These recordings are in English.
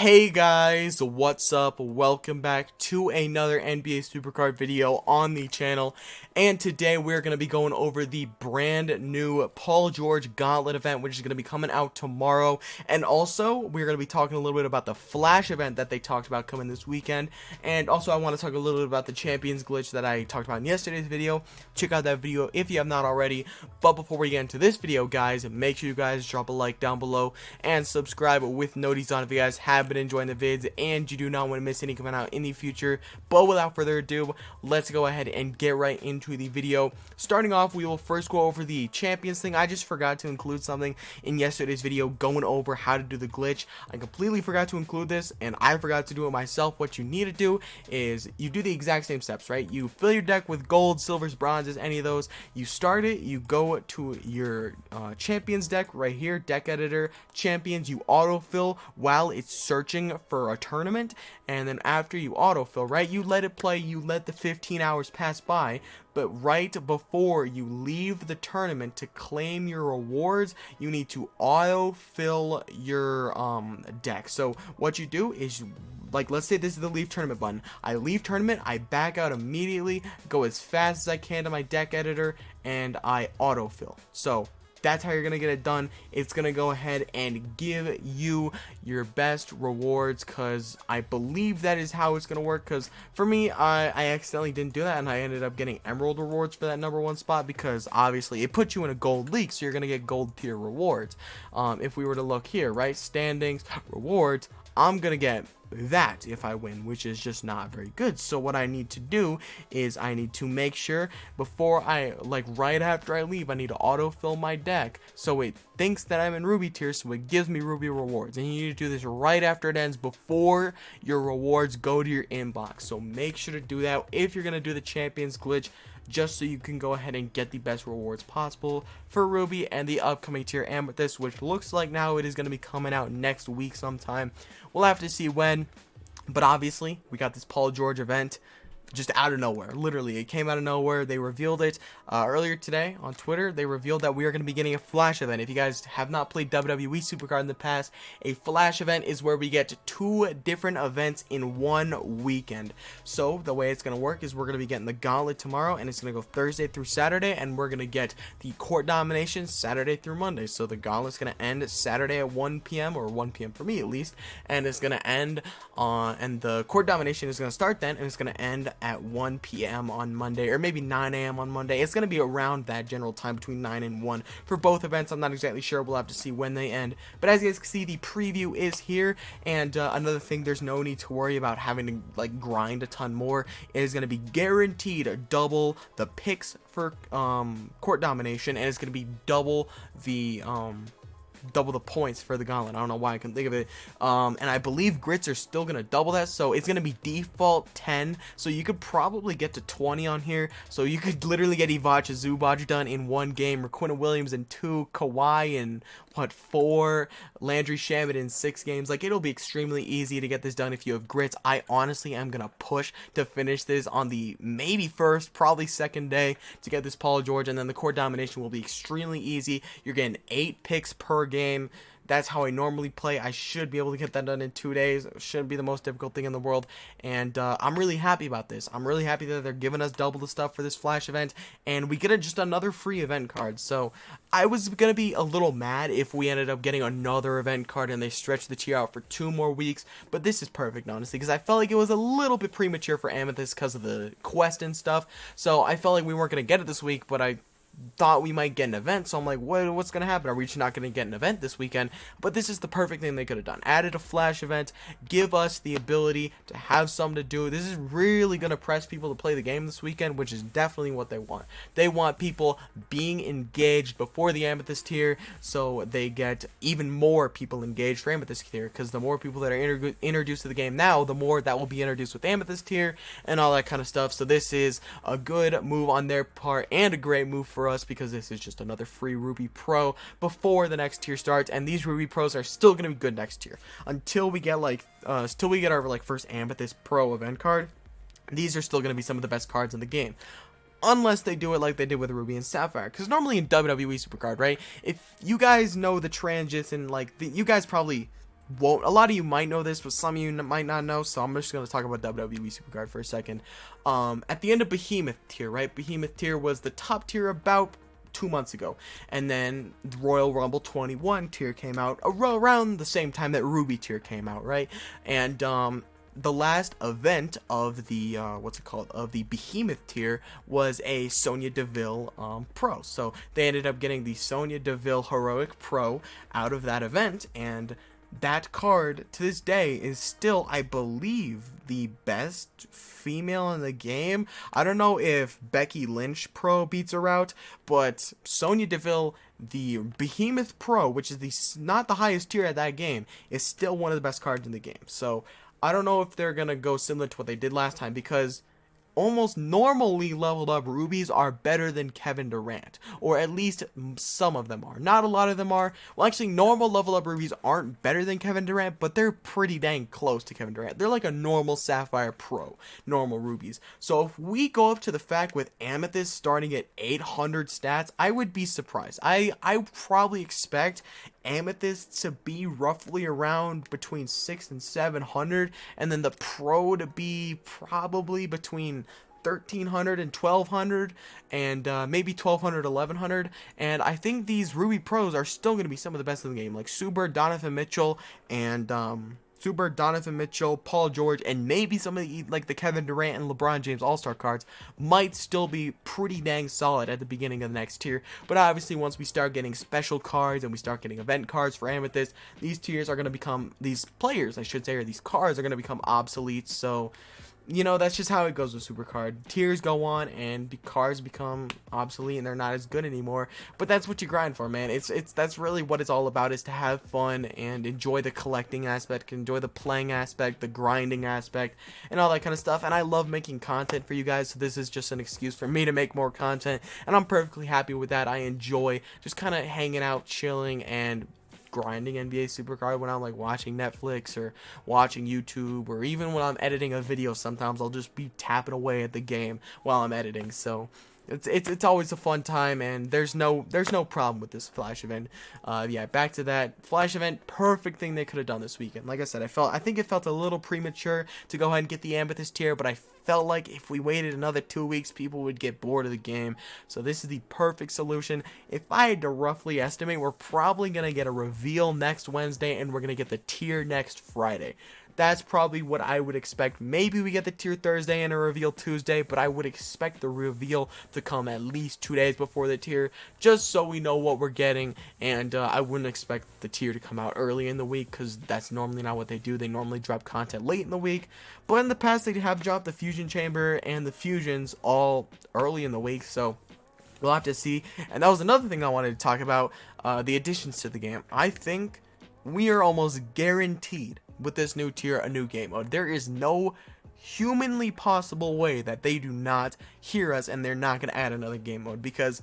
Hey guys, what's up? Welcome back to another NBA Supercard video on the channel, and today we're going to be going over the brand new Paul George Gauntlet event, which is going to be coming out tomorrow, and also we're going to be talking a little bit about the Flash event that they talked about coming this weekend, and also I want to talk a little bit about the Champions glitch that I talked about in yesterday's video. Check out that video if you have not already. But before we get into this video, guys, make sure you guys drop a like down below and subscribe with notifications on if you guys have been enjoying the vids and you do not want to miss any coming out in the future. But without further ado, let's go ahead and get right into the video. Starting off, we will first go over the Champions thing. I just forgot to include something in yesterday's video going over how to do the glitch. I completely forgot to include this, and I forgot to do it myself. What you need to do is you do the exact same steps, right? You fill your deck with gold, silvers, bronzes, any of those. You start it, you go to your Champions deck right here, deck editor, Champions, you autofill while it's searching for a tournament, and then after you autofill, right, you let it play, you let the 15 hours pass by, but right before you leave the tournament to claim your rewards, you need to autofill your deck. So what you do is, like, let's say this is the leave tournament button. I leave tournament, I back out immediately, go as fast as I can to my deck editor, and I autofill. So that's how you're going to get it done. It's going to go ahead and give you your best rewards, because I believe that is how it's going to work. Because for me, I accidentally didn't do that, and I ended up getting emerald rewards for that #1 spot, because obviously it puts you in a gold league, so you're going to get gold tier rewards. If we were to look here, right, standings, rewards, I'm going to get that if I win, which is just not very good. So what I need to do is I need to make sure before I, like, right after I leave, I need to autofill my deck so it thinks that I'm in ruby tier, so it gives me ruby rewards. And you need to do this right after it ends, before your rewards go to your inbox. So make sure to do that if you're going to do the Champions glitch, just so you can go ahead and get the best rewards possible for ruby and the upcoming tier amethyst, which looks like now it is going to be coming out next week sometime. We'll have to see when, but obviously we got this Paul George event just out of nowhere. Literally, it came out of nowhere. They revealed it earlier today on Twitter. They revealed that we are going to be getting a Flash event. If you guys have not played WWE Supercard in the past, a Flash event is where we get 2 different events in one weekend. So the way it's going to work is we're going to be getting the Gauntlet tomorrow, and it's going to go Thursday through Saturday, and we're going to get the Court Domination Saturday through Monday. So the Gauntlet's going to end Saturday at 1 p.m. or 1 p.m. for me at least, and it's going to end and the Court Domination is going to start then, and it's going to end at 1 p.m. on Monday, or maybe 9 a.m. on Monday. It's going to be around that general time, between 9 and 1 for both events. I'm not exactly sure. We'll have to see when they end. But as you guys can see, the preview is here. And another thing, there's no need to worry about having to, like, grind a ton more. It is going to be guaranteed double the picks for Court Domination, and it's going to be double the points for the Gauntlet. I don't know why I couldn't think of it. And I believe grits are still gonna double that, so it's gonna be default 10, so you could probably get to 20 on here. So you could literally get Ivacha Zubac done in 1 game, Raquinna Williams in 2, Kawhi in 4, Landry Shamet in 6 games. Like, it'll be extremely easy to get this done if you have grits. I honestly am gonna push to finish this on the maybe first, probably second day to get this Paul George, and then the Court Domination will be extremely easy. You're getting 8 picks per game. That's how I normally play. I should be able to get that done in 2 days. It shouldn't be the most difficult thing in the world, and I'm really happy about this. I'm really happy that they're giving us double the stuff for this Flash event, and we get just another free event card. So I was gonna be a little mad if we ended up getting another event card and they stretched the tier out for 2 more weeks, but this is perfect, honestly, because I felt like it was a little bit premature for Amethyst because of the quest and stuff. So I felt like we weren't gonna get it this week, but I thought we might get an event, so I'm like, what's gonna happen? Are we just not gonna get an event this weekend? But this is the perfect thing they could have done. Added a Flash event, give us the ability to have something to do. This is really gonna press people to play the game this weekend, which is definitely what they want. They want people being engaged before the Amethyst tier, so they get even more people engaged for Amethyst tier, because the more people that are introduced to the game now, the more that will be introduced with Amethyst tier and all that kind of stuff. So this is a good move on their part, and a great move for us, because this is just another free Ruby Pro before the next tier starts, and these Ruby Pros are still gonna be good next year until we get our first Amethyst Pro event card. These are still gonna be some of the best cards in the game, unless they do it like they did with Ruby and Sapphire. Because normally in WWE Supercard, right, if you guys know the transition, like you guys probably won't, a lot of you might know this, but some of you might not know, so I'm just going to talk about WWE Supercard for a second. At the end of Behemoth tier, right? Behemoth tier was the top tier about 2 months ago, and then the Royal Rumble 21 tier came out around the same time that Ruby tier came out, right? And the last event of the of the Behemoth tier was a Sonya Deville Pro. So they ended up getting the Sonya Deville Heroic Pro out of that event, and that card to this day is still, I believe, the best female in the game. I don't know if Becky Lynch Pro beats her out, but Sonya Deville, the Behemoth Pro, which is not the highest tier at that game, is still one of the best cards in the game. So I don't know if they're gonna go similar to what they did last time, because almost normally leveled up rubies are better than Kevin Durant, or at least some of them are. Not a lot of them are. Well, actually, normal level up rubies aren't better than Kevin Durant, but they're pretty dang close to Kevin Durant. They're like a normal Sapphire Pro, normal rubies. So if we go up to the fact with Amethyst starting at 800 stats, I would be surprised. I probably expect Amethyst to be roughly around between 600 and 700, and then the Pro to be probably between 1300 and 1200, and maybe 1200, 1100. And I think these Ruby Pros are still going to be some of the best in the game, like Super, Donovan Mitchell, and Paul George, and maybe some of the, like the Kevin Durant and LeBron James All-Star cards might still be pretty dang solid at the beginning of the next tier. But obviously, once we start getting special cards and we start getting event cards for Amethyst, these tiers are going to become, these players, I should say, or these cards are going to become obsolete. So, you know, that's just how it goes with Supercard. Tiers go on and the cards become obsolete and they're not as good anymore. But that's what you grind for, man. That's really what it's all about, is to have fun and enjoy the collecting aspect, enjoy the playing aspect, the grinding aspect, and all that kind of stuff. And I love making content for you guys, so this is just an excuse for me to make more content, and I'm perfectly happy with that. I enjoy just kind of hanging out, chilling, and grinding NBA Supercard when I'm like watching Netflix or watching YouTube, or even when I'm editing a video. Sometimes I'll just be tapping away at the game while I'm editing. So it's always a fun time, and there's no problem with this Flash event. Yeah, back to that Flash event. Perfect thing they could have done this weekend. Like I said, I think it felt a little premature to go ahead and get the Amethyst tier, but I felt like if we waited another 2 weeks, people would get bored of the game. So this is the perfect solution. If I had to roughly estimate, we're probably gonna get a reveal next Wednesday, and we're gonna get the tier next Friday. That's probably what I would expect. Maybe we get the tier Thursday and a reveal Tuesday, but I would expect the reveal to come at least 2 days before the tier, just so we know what we're getting. And I wouldn't expect the tier to come out early in the week, because that's normally not what they do. They normally drop content late in the week, but in the past they have dropped the Fusion Chamber and the Fusions all early in the week, so we'll have to see. And that was another thing I wanted to talk about, the additions to the game. I think we are almost guaranteed with this new tier a new game mode. There is no humanly possible way that they do not hear us and they're not going to add another game mode, because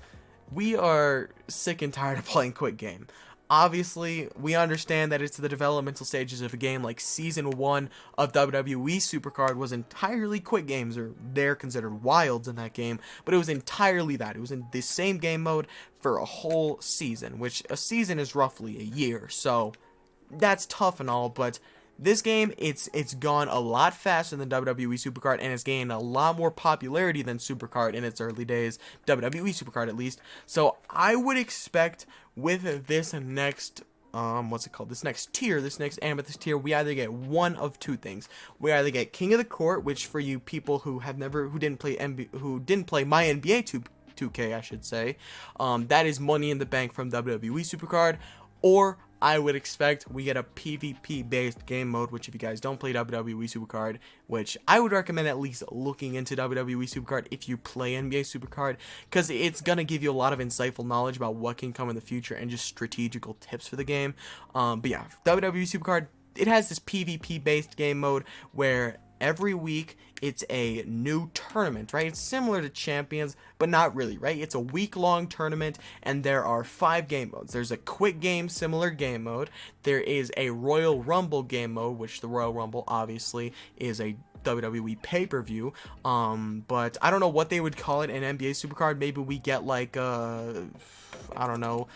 we are sick and tired of playing quick game. Obviously, we understand that it's the developmental stages of a game. Like Season 1 of WWE Supercard was entirely quick games, or they're considered wilds in that game, but it was entirely that. It was in the same game mode for a whole season, which a season is roughly a year, so that's tough and all, but this game, it's gone a lot faster than WWE Supercard, and it's gained a lot more popularity than Supercard in its early days, WWE Supercard at least. So I would expect with this next this next tier, this next Amethyst tier, we either get one of two things. We either get King of the Court, which for you people who didn't play my NBA 2K, I should say, that is Money in the Bank from WWE Supercard, or I would expect we get a PvP based game mode, which if you guys don't play WWE Supercard, which I would recommend at least looking into WWE Supercard if you play NBA Supercard, because it's going to give you a lot of insightful knowledge about what can come in the future and just strategical tips for the game. But yeah, WWE Supercard, it has this PvP based game mode where every week it's a new tournament, right? It's similar to Champions, but not really, right? It's a week-long tournament, and there are 5 game modes. There's a quick game, similar game mode. There is a Royal Rumble game mode, which the Royal Rumble obviously is a WWE pay-per-view, but I don't know what they would call it in NBA Supercard. Maybe we get like I don't know,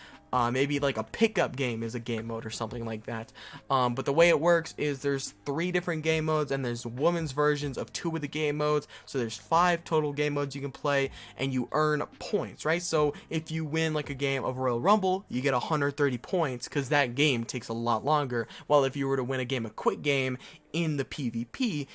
maybe like a pickup game is a game mode or something like that. But the way it works is there's 3 different game modes, and there's women's versions of 2 of the game modes, so there's 5 total game modes you can play, and you earn points, right? So if you win like a game of Royal Rumble, you get 130 points because that game takes a lot longer, while if you were to win a game of Quick Game in the PvP,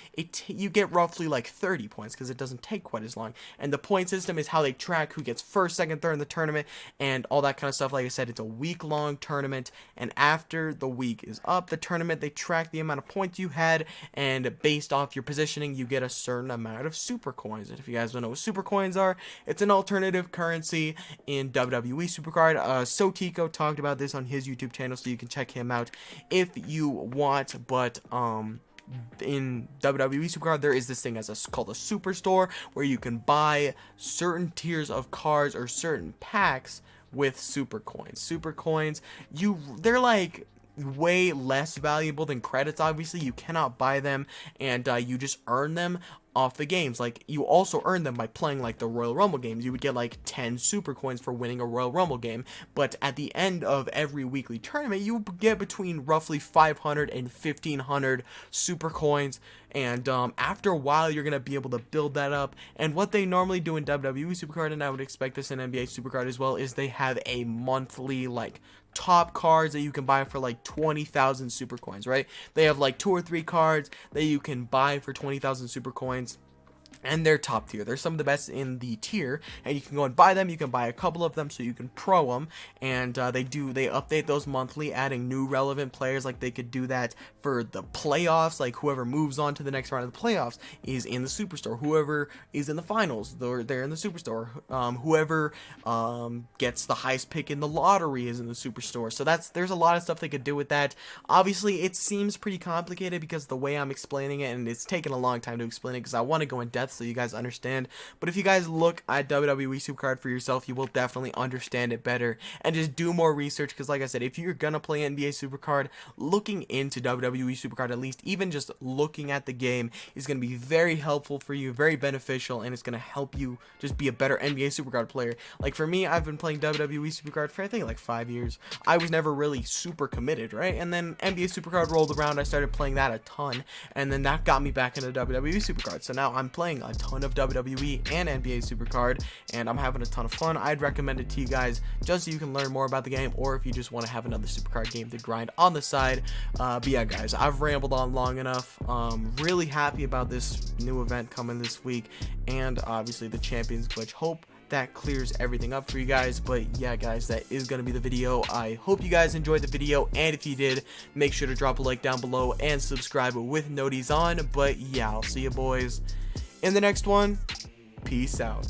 you get roughly like 30 points because it doesn't take quite as long. And the point system is how they track who gets first, second, third in the tournament and all that kind of stuff. Like I said, it's a week-long tournament, and after the week is up, the tournament, they track the amount of points you had, and based off your positioning, you get a certain amount of super coins. And if you guys don't know what super coins are, it's an alternative currency in WWE Supercard. Sotico talked about this on his YouTube channel, so you can check him out if you want. But in WWE Supercard, there is this thing called a Superstore, where you can buy certain tiers of cards or certain packs with super coins. Super coins, they're like way less valuable than credits. Obviously, you cannot buy them, and you just earn them off the games. Like, you also earn them by playing like the Royal Rumble games. You would get like 10 super coins for winning a Royal Rumble game, but at the end of every weekly tournament, you get between roughly 500 and 1500 super coins, and after a while, you're gonna be able to build that up. And what they normally do in WWE Supercard, and I would expect this in NBA Supercard as well, is they have a monthly like top cards that you can buy for like 20,000 super coins, right? They have like 2 or 3 cards that you can buy for 20,000 super coins, and they're top tier. They're some of the best in the tier, and you can go and buy them. You can buy a couple of them so you can pro them, and they update those monthly, adding new relevant players. Like, they could do that for the playoffs. Like, whoever moves on to the next round of the playoffs is in the Superstore. Whoever is in the finals, they're in the Superstore. Whoever gets the highest pick in the lottery is in the Superstore. So there's a lot of stuff they could do with that. Obviously, it seems pretty complicated because the way I'm explaining it, and it's taken a long time to explain it because I want to go in depth so you guys understand. But if you guys look at WWE Supercard for yourself, you will definitely understand it better, and just do more research, because like I said, if you're gonna play NBA Supercard, looking into WWE Supercard, at least even just looking at the game, is gonna be very helpful for you, very beneficial, and it's gonna help you just be a better NBA Supercard player. Like, for me, I've been playing WWE Supercard for I think like 5 years. I was never really super committed, right? And then NBA Supercard rolled around, I started playing that a ton, and then that got me back into WWE Supercard. So now I'm playing a ton of WWE and NBA Supercard, and I'm having a ton of fun. I'd recommend it to you guys just so you can learn more about the game, or if you just want to have another Supercard game to grind on the side. But yeah, guys, I've rambled on long enough. Really happy about this new event coming this week, and obviously the Champions Glitch. Hope that clears everything up for you guys. But yeah, guys, that is going to be the video. I hope you guys enjoyed the video, and if you did, make sure to drop a like down below and subscribe with noties on. But yeah, I'll see you boys in the next one. Peace out.